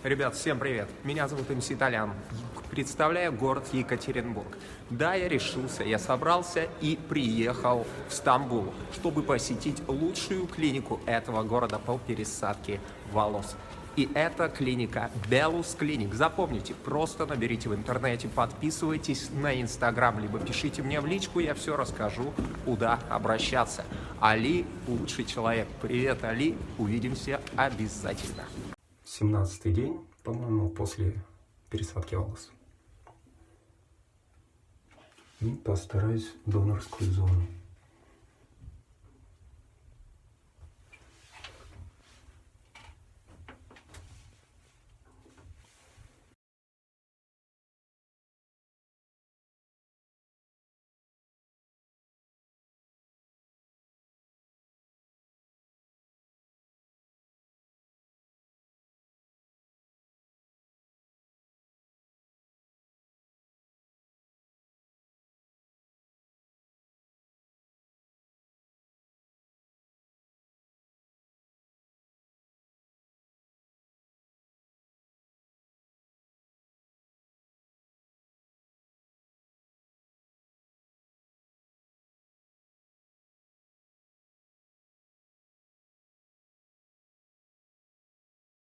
Ребят, всем привет! Меня зовут МС Толян. Представляю город Екатеринбург. Да, я решился, я собрался и приехал в Стамбул, чтобы посетить лучшую клинику этого города по пересадке волос. И это клиника Белус Клиник. Запомните, просто наберите в интернете, подписывайтесь на Инстаграм, либо пишите мне в личку, я все расскажу, куда обращаться. Али – лучший человек. Привет, Али, увидимся обязательно. 17-й день, по-моему, после пересадки волос. И постараюсь донорскую зону.